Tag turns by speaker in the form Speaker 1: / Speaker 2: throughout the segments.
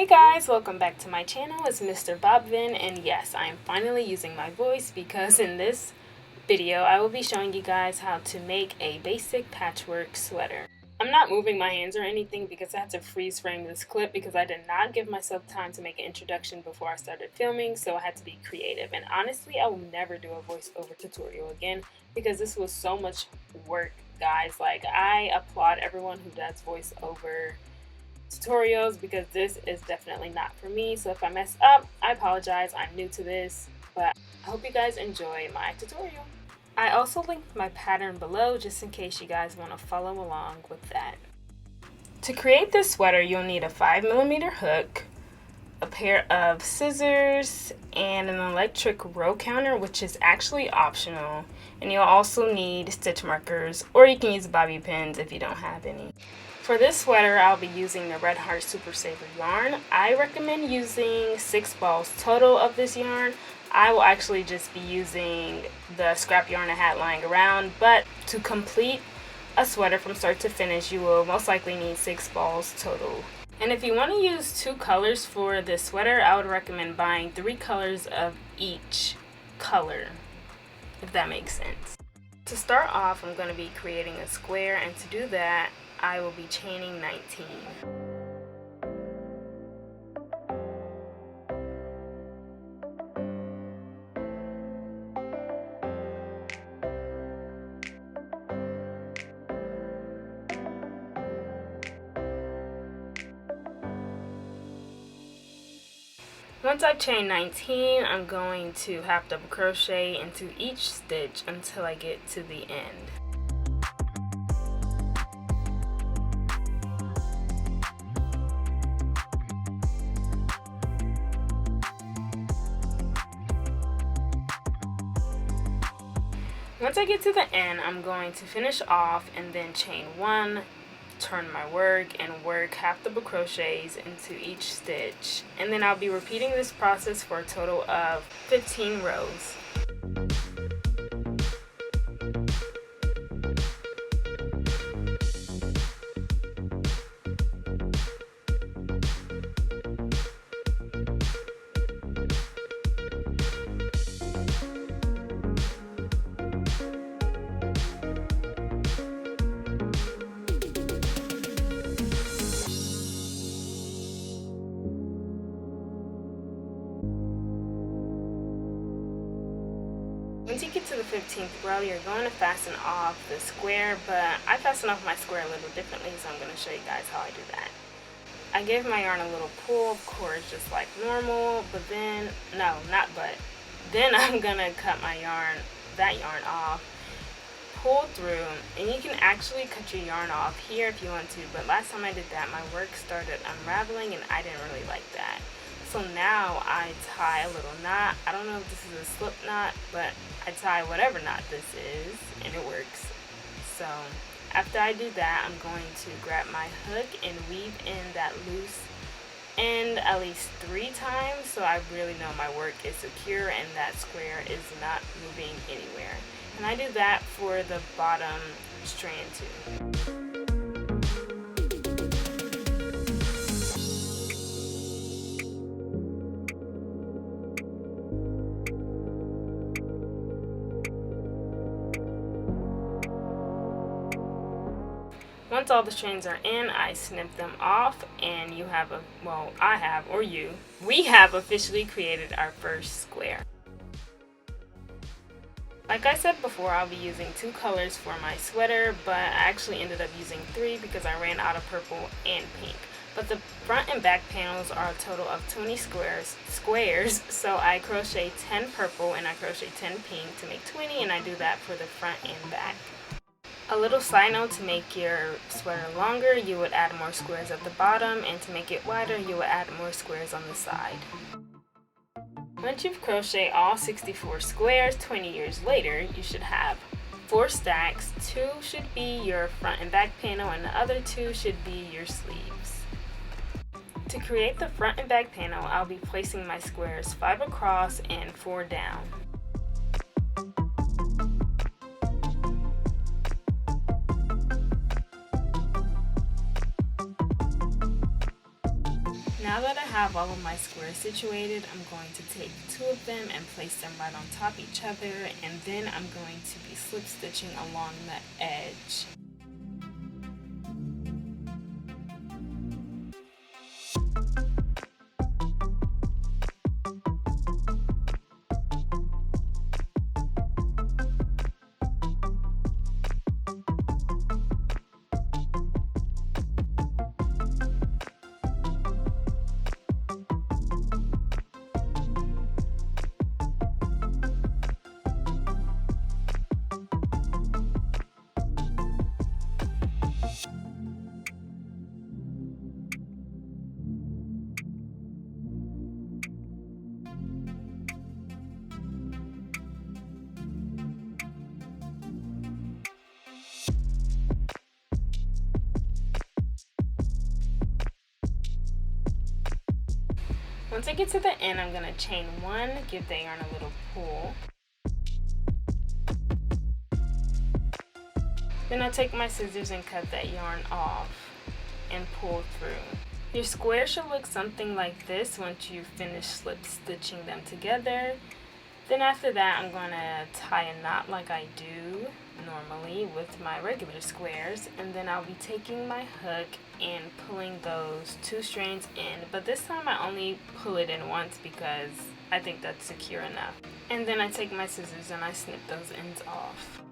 Speaker 1: Hey guys, welcome back to my channel. It's Mr. Bob Vin, and yes, I am finally using my voice because in this video I will be showing you guys how to make a basic patchwork sweater. I'm not moving my hands or anything because I had to freeze frame this clip because I did not give myself time to make an introduction before I started filming, so I had to be creative. And honestly, I will never do a voiceover tutorial again because this was so much work, guys. Like, I applaud everyone who does voiceover tutorials because this is definitely not for me. So if I mess up, I apologize. I'm new to this, but I hope you guys enjoy my tutorial. I also linked my pattern below just in case you guys want to follow along with that. To create this sweater, you'll need a 5mm hook, a pair of scissors, and an electric row counter, which is actually optional. And you'll also need stitch markers, or you can use bobby pins if you don't have any. For this sweater, I'll be using the Red Heart Supersaver yarn. I recommend using 6 balls total of this yarn. I will actually just be using the scrap yarn I had lying around, but to complete a sweater from start to finish, you will most likely need 6 balls total. And if you want to use 2 colors for this sweater, I would recommend buying 3 colors of each color, if that makes sense. To start off, I'm going to be creating a square, and to do that, I will be chaining 19. Once I've chained 19, I'm going to half double crochet into each stitch until I get to the end. Once I get to the end, I'm going to finish off and then chain 1, turn my work, and work half double crochets into each stitch. And then I'll be repeating this process for a total of 15 rows. Once you get to the 15th row, you're going to fasten off the square, but I fasten off my square a little differently, so I'm going to show you guys how I do that. I give my yarn a little pull, of course, just like normal, but then, then I'm going to cut that yarn off, pull through, and you can actually cut your yarn off here if you want to, but last time I did that, my work started unraveling, and I didn't really like that. So now I tie a little knot. I don't know if this is a slip knot, but I tie whatever knot this is, and it works. So after I do that, I'm going to grab my hook and weave in that loose end at least 3 times, so I really know my work is secure and that square is not moving anywhere. And I do that for the bottom strand too. Once all the strands are in, I snip them off, and we have officially created our first square. Like I said before, I'll be using 2 colors for my sweater, but I actually ended up using 3 because I ran out of purple and pink. But the front and back panels are a total of 20 squares, so I crochet 10 purple and I crochet 10 pink to make 20, and I do that for the front and back. A little side note: to make your sweater longer, you would add more squares at the bottom, and to make it wider, you would add more squares on the side. Once you've crocheted all 64 squares, 20 years later, you should have 4 stacks. 2 should be your front and back panel, and the other 2 should be your sleeves. To create the front and back panel, I'll be placing my squares 5 across and 4 down. now that I have all of my squares situated, I'm going to take 2 of them and place them right on top each other, and then I'm going to be slip stitching along the edge. Once I get to the end, I'm going to chain 1, give the yarn a little pull. Then I'll take my scissors and cut that yarn off and pull through. Your square should look something like this once you finish slip stitching them together. Then after that, I'm going to tie a knot like I do normally with my regular squares, and then I'll be taking my hook and pulling those 2 strands in, but this time I only pull it in once because I think that's secure enough. And then I take my scissors and I snip those ends off.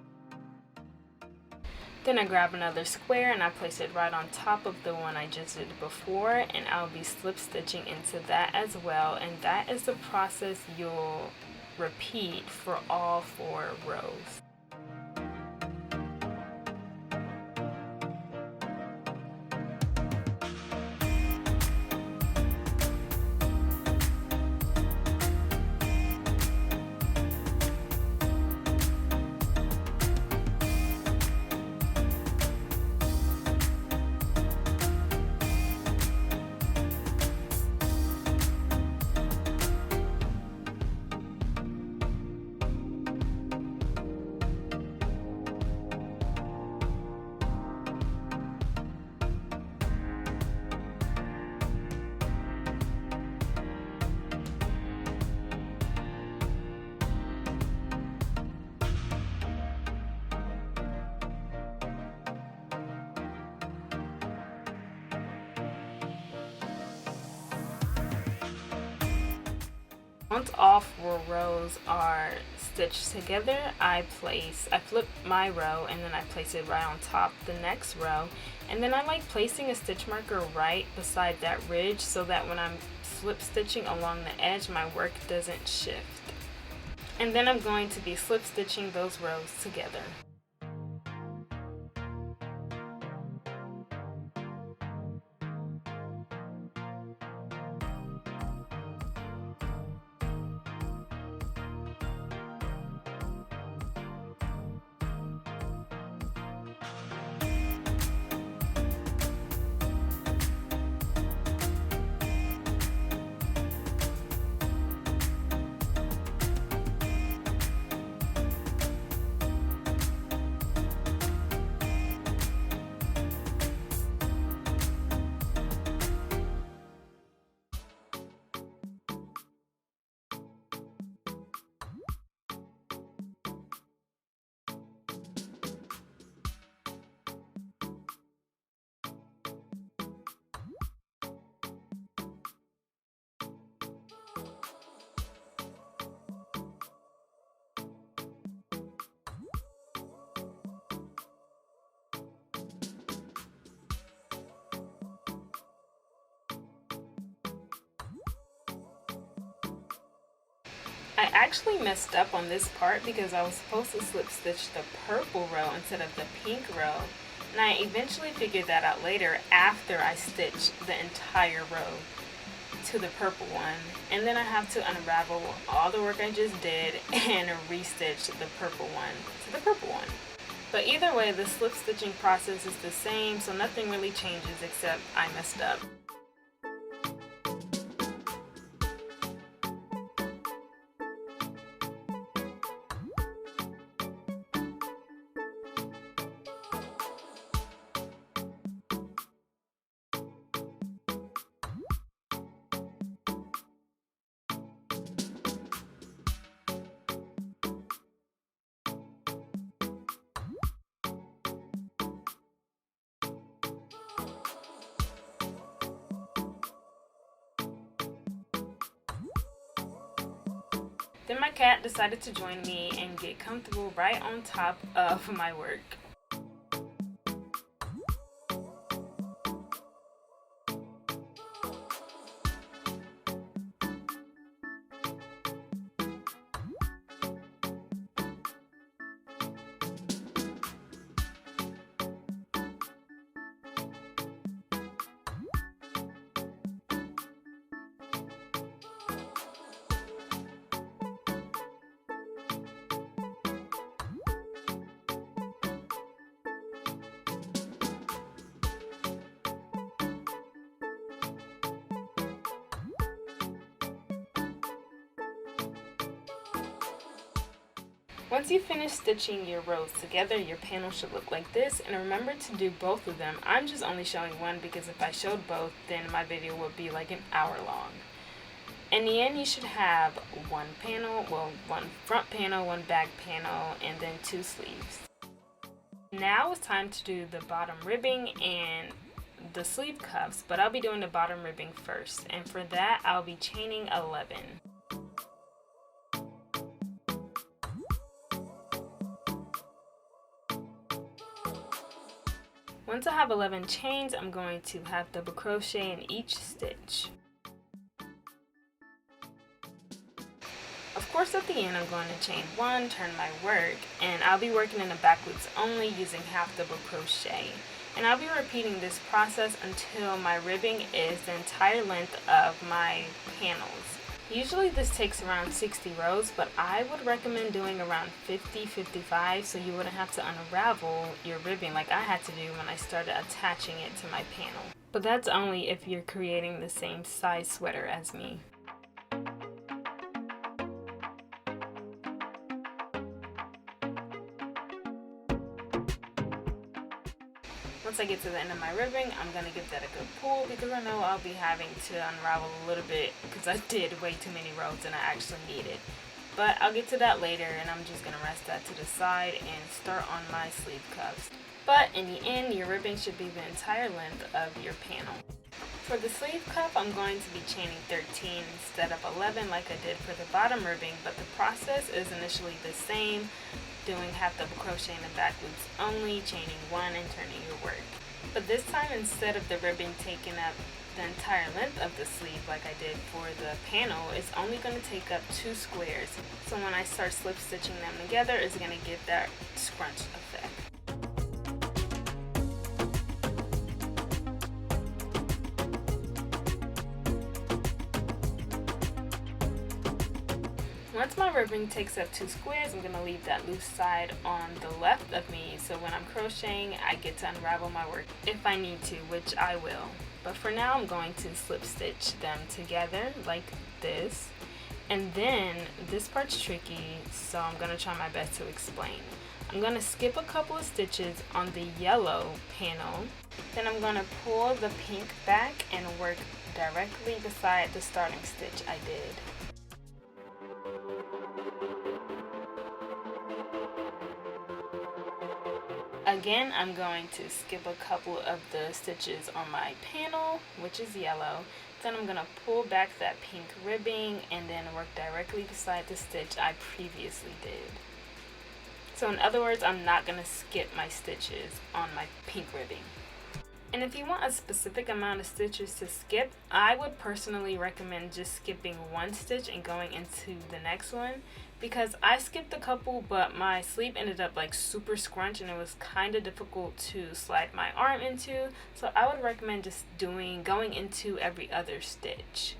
Speaker 1: Then I grab another square and I place it right on top of the one I just did before, and I'll be slip stitching into that as well, and that is the process you'll repeat for all 4 rows. Once all 4 rows are stitched together, I flip my row and then I place it right on top the next row, and then I like placing a stitch marker right beside that ridge so that when I'm slip stitching along the edge, my work doesn't shift. And then I'm going to be slip stitching those rows together. I actually messed up on this part because I was supposed to slip stitch the purple row instead of the pink row, and I eventually figured that out later after I stitched the entire row to the purple one, and then I have to unravel all the work I just did and restitch the purple one to the purple one. But either way, the slip stitching process is the same, so nothing really changes except I messed up. Then my cat decided to join me and get comfortable right on top of my work. Once you finish stitching your rows together, your panel should look like this, and remember to do both of them. I'm just only showing one because if I showed both, then my video would be like an hour long. In the end, you should have one panel, well, one front panel, one back panel, and then 2 sleeves. Now it's time to do the bottom ribbing and the sleeve cuffs, but I'll be doing the bottom ribbing first, and for that I'll be chaining 11. Once I have 11 chains, I'm going to have double crochet in each stitch. Of course, at the end I'm going to chain 1, turn my work, and I'll be working in the back loops only using half double crochet. And I'll be repeating this process until my ribbing is the entire length of my panels. Usually this takes around 60 rows, but I would recommend doing around 50-55 so you wouldn't have to unravel your ribbing like I had to do when I started attaching it to my panel. But that's only if you're creating the same size sweater as me. Once I get to the end of my ribbing, I'm going to give that a good pull because I know I'll be having to unravel a little bit because I did way too many rows than I actually needed. But I'll get to that later, and I'm just going to rest that to the side and start on my sleeve cuffs. But in the end, your ribbing should be the entire length of your panel. For the sleeve cuff, I'm going to be chaining 13 instead of 11 like I did for the bottom ribbing, but the process is initially the same, doing half double crochet in the back loops only, chaining 1 and turning your work. But this time, instead of the ribbon taking up the entire length of the sleeve like I did for the panel, it's only going to take up 2 squares. So when I start slip stitching them together, it's going to give that scrunch effect. Once my ribbon takes up 2 squares, I'm going to leave that loose side on the left of me, so when I'm crocheting, I get to unravel my work if I need to, which I will. But for now, I'm going to slip stitch them together like this. And then, this part's tricky, so I'm going to try my best to explain. I'm going to skip a couple of stitches on the yellow panel. Then I'm going to pull the pink back and work directly beside the starting stitch I did. Again, I'm going to skip a couple of the stitches on my panel, which is yellow. Then I'm going to pull back that pink ribbing and then work directly beside the stitch I previously did. So in other words, I'm not going to skip my stitches on my pink ribbing. And if you want a specific amount of stitches to skip, I would personally recommend just skipping 1 stitch and going into the next one, because I skipped a couple, but my sleeve ended up like super scrunch and it was kind of difficult to slide my arm into, so I would recommend just going into every other stitch.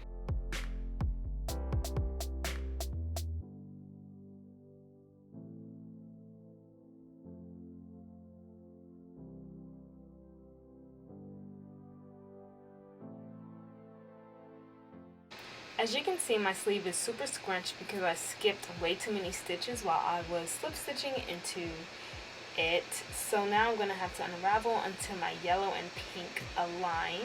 Speaker 1: As you can see, my sleeve is super scrunched because I skipped way too many stitches while I was slip stitching into it. So now I'm going to have to unravel until my yellow and pink align.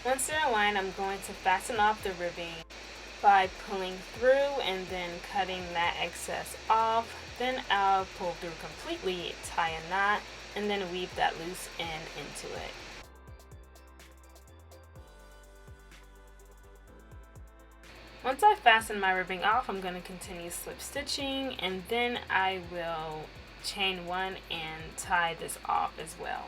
Speaker 1: Once they're aligned, I'm going to fasten off the ribbing by pulling through and then cutting that excess off. Then I'll pull through completely, tie a knot, and then weave that loose end into it. Once I fasten my ribbing off, I'm going to continue slip stitching, and then I will chain one and tie this off as well.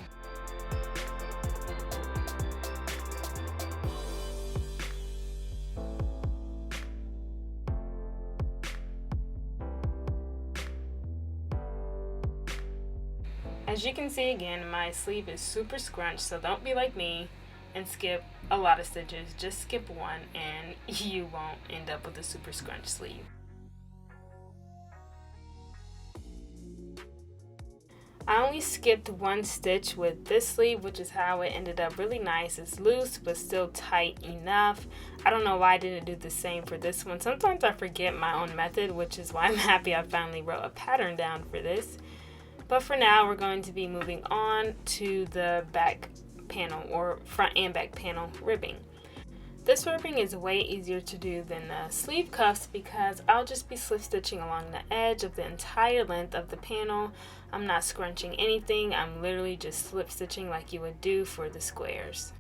Speaker 1: As you can see, again, my sleeve is super scrunched, so don't be like me and skip a lot of stitches. Just skip one and you won't end up with a super scrunched sleeve. I only skipped one stitch with this sleeve, which is how it ended up really nice. It's loose but still tight enough. I don't know why I didn't do the same for this one. Sometimes I forget my own method, which is why I'm happy I finally wrote a pattern down for this. But for now, we're going to be moving on to the back panel, or front and back panel ribbing. This ribbing is way easier to do than the sleeve cuffs because I'll just be slip stitching along the edge of the entire length of the panel. I'm not scrunching anything. I'm literally just slip stitching like you would do for the squares.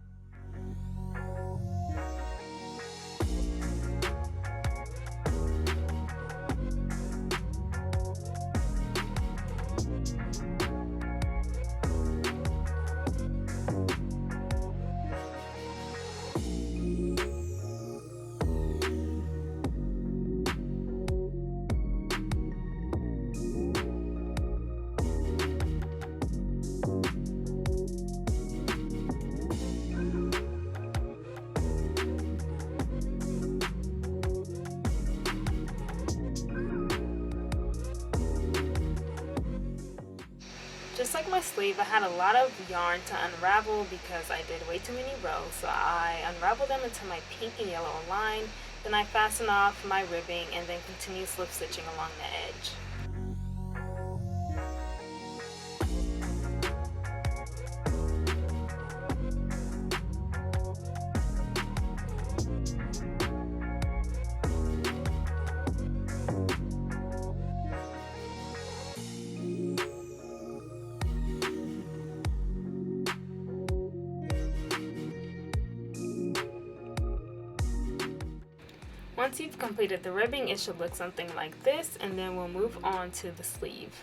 Speaker 1: Just like my sleeve, I had a lot of yarn to unravel because I did way too many rows, so I unraveled them until my pink and yellow align. Then I fasten off my ribbing and then continue slip stitching along the edge. Once you've completed the ribbing, it should look something like this, and then we'll move on to the sleeve.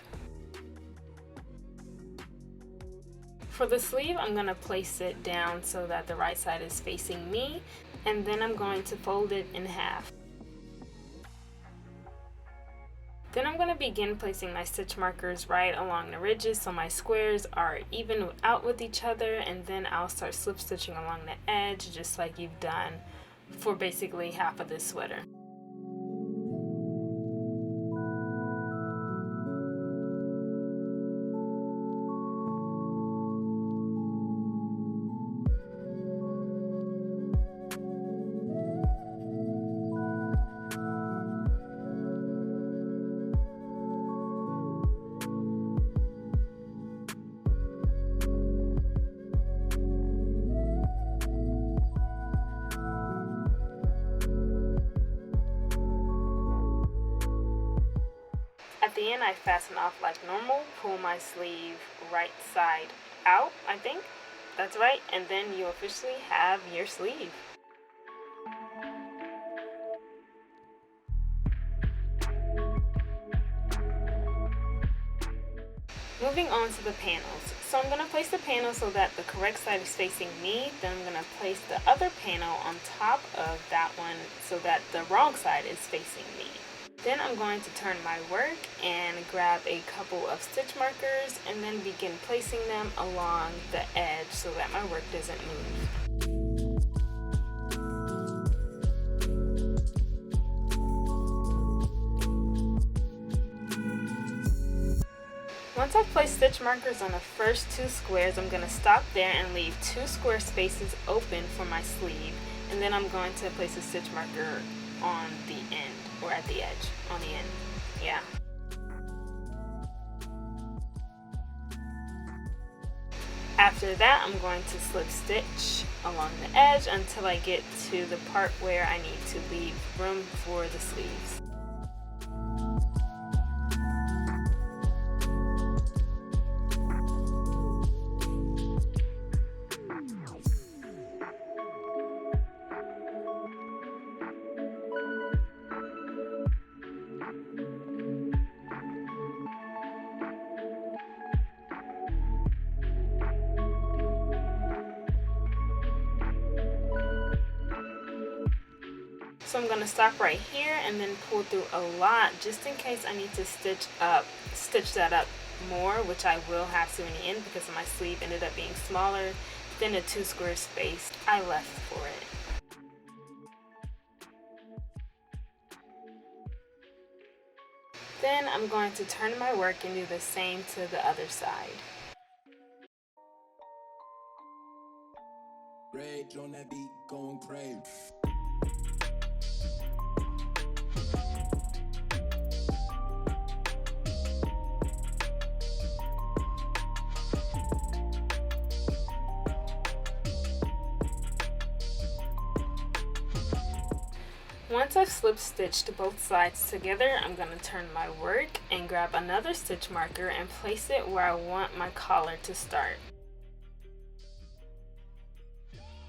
Speaker 1: For the sleeve, I'm going to place it down so that the right side is facing me, and then I'm going to fold it in half. Then I'm going to begin placing my stitch markers right along the ridges so my squares are even out with each other, and then I'll start slip stitching along the edge just like you've done for basically half of this sweater. At the end, I fasten off like normal, pull my sleeve right side out, I think. That's right, and then you officially have your sleeve. Moving on to the panels. So I'm going to place the panel so that the correct side is facing me. Then I'm going to place the other panel on top of that one so that the wrong side is facing me. Then I'm going to turn my work and grab a couple of stitch markers and then begin placing them along the edge so that my work doesn't move. Once I've placed stitch markers on the first two squares, I'm going to stop there and leave 2 square spaces open for my sleeve, and then I'm going to place a stitch marker on the end, or at the edge, on the end, yeah. After that, I'm going to slip stitch along the edge until I get to the part where I need to leave room for the sleeves. So I'm going to stop right here and then pull through a lot just in case I need to stitch that up more, which I will have to in the end because my sleeve ended up being smaller than the 2 square space I left for it. Then I'm going to turn my work and do the same to the other side. Rage on that beat, going crazy. Once I've slip stitched both sides together, I'm going to turn my work and grab another stitch marker and place it where I want my collar to start.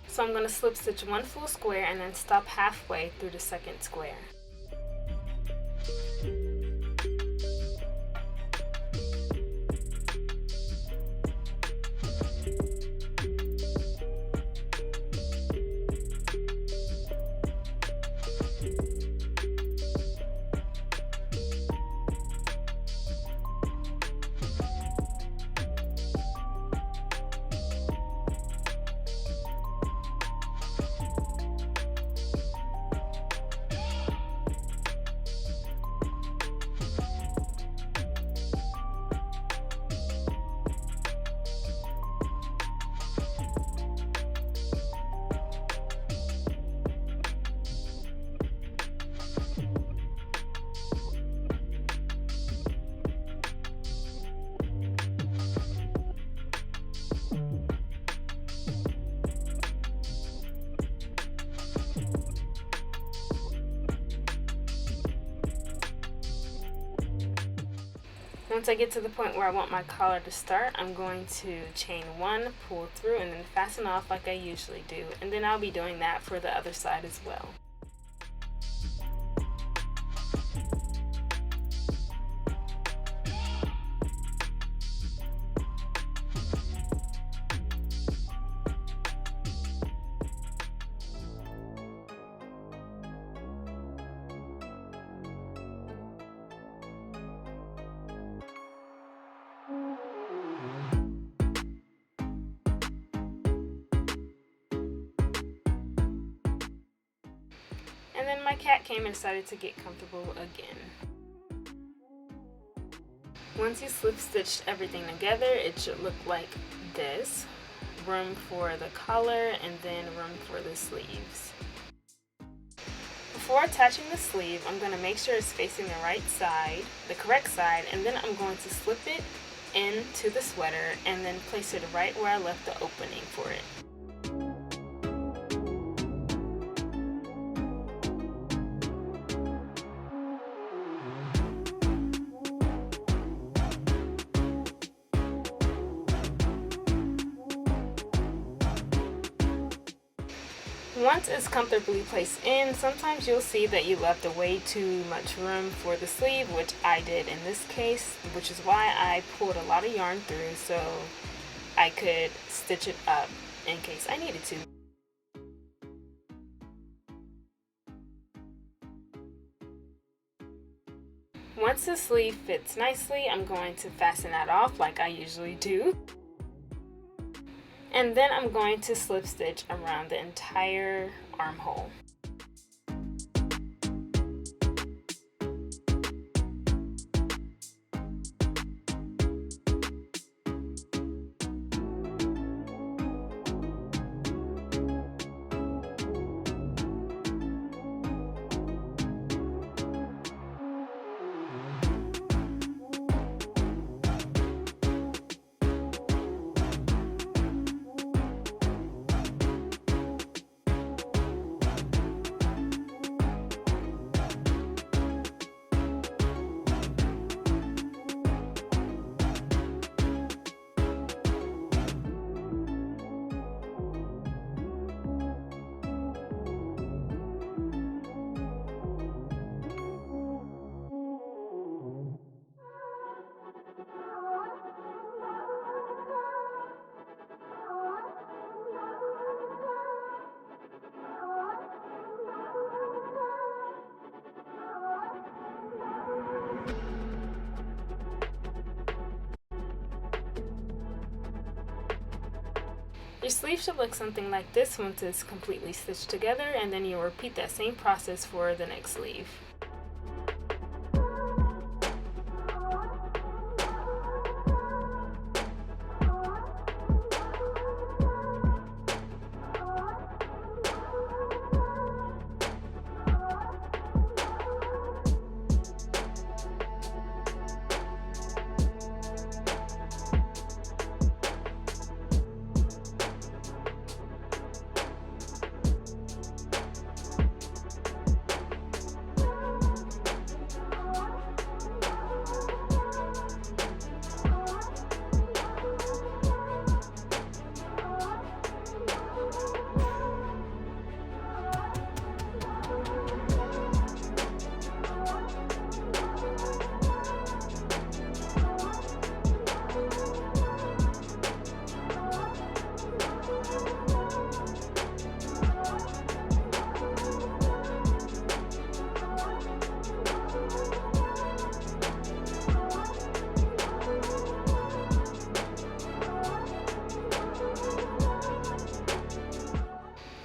Speaker 1: So I'm going to slip stitch 1 full square and then stop halfway through the second square. Once I get to the point where I want my collar to start, I'm going to chain 1, pull through, and then fasten off like I usually do. And then I'll be doing that for the other side as well. And then my cat came and decided to get comfortable again. Once you slip stitched everything together, it should look like this. Room for the collar and then room for the sleeves. Before attaching the sleeve, I'm going to make sure it's facing the right side, the correct side, and then I'm going to slip it into the sweater and then place it right where I left the opening for it. Once it's comfortably placed in, sometimes you'll see that you left way too much room for the sleeve, which I did in this case, which is why I pulled a lot of yarn through so I could stitch it up in case I needed to. Once the sleeve fits nicely, I'm going to fasten that off like I usually do. And then I'm going to slip stitch around the entire armhole. Your sleeve should look something like this once it's completely stitched together, and then you'll repeat that same process for the next sleeve.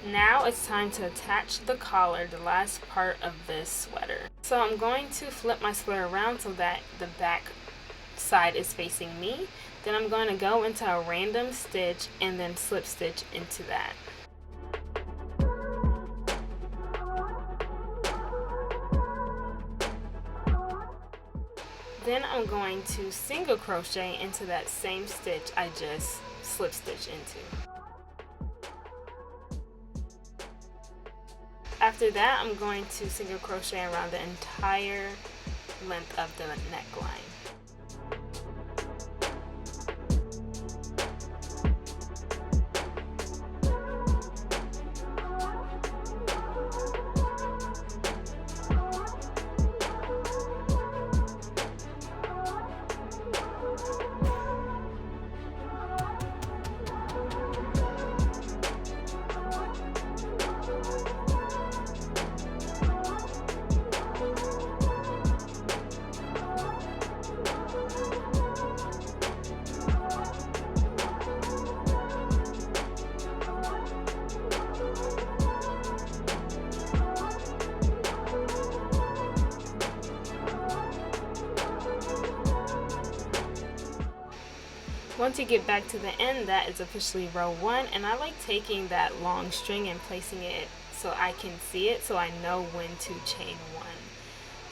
Speaker 1: Now it's time to attach the collar, the last part of this sweater. So I'm going to flip my sweater around so that the back side is facing me. Then I'm going to go into a random stitch and then slip stitch into that. Then I'm going to single crochet into that same stitch I just slip stitched into. After that, I'm going to single crochet around the entire length of the neckline. Once you get back to the end, that is officially row 1, and I like taking that long string and placing it so I can see it, so I know when to chain 1.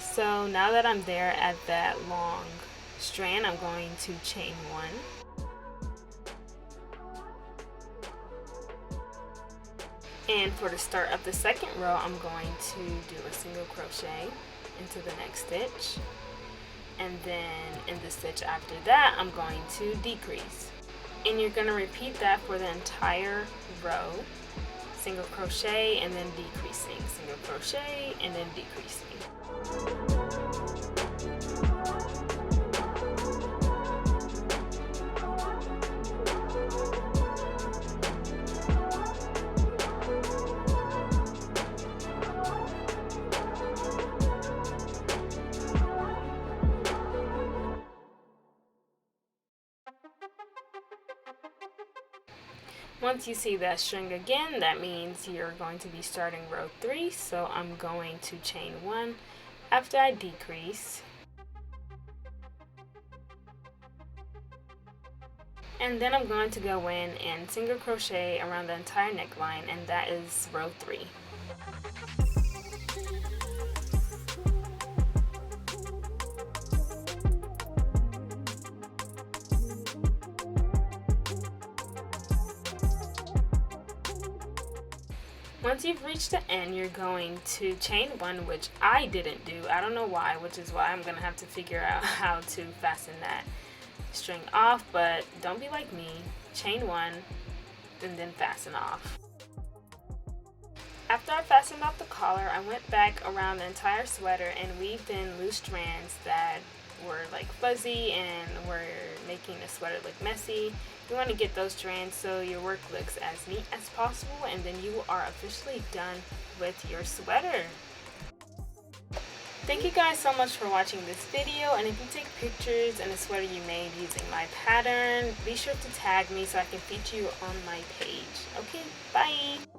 Speaker 1: So now that I'm there at that long strand, I'm going to chain 1. And for the start of the second row, I'm going to do a single crochet into the next stitch. And then in the stitch after that, I'm going to decrease. And you're going to repeat that for the entire row. Single crochet and then decreasing. Single crochet and then decreasing. Once you see that string again, that means you're going to be starting row 3, so I'm going to chain 1 after I decrease. And then I'm going to go in and single crochet around the entire neckline, and that is row 3. Once you've reached the end, you're going to chain 1, which I didn't do. I don't know why, which is why I'm going to have to figure out how to fasten that string off, but don't be like me. Chain 1 and then fasten off. After I fastened off the collar, I went back around the entire sweater and weaved in loose strands that were like fuzzy and were making the sweater look messy. You want to get those strands so your work looks as neat as possible, and then you are officially done with your sweater. Thank you guys so much for watching this video, and if you take pictures in a sweater you made using my pattern, be sure to tag me so I can feature you on my page. Okay, bye!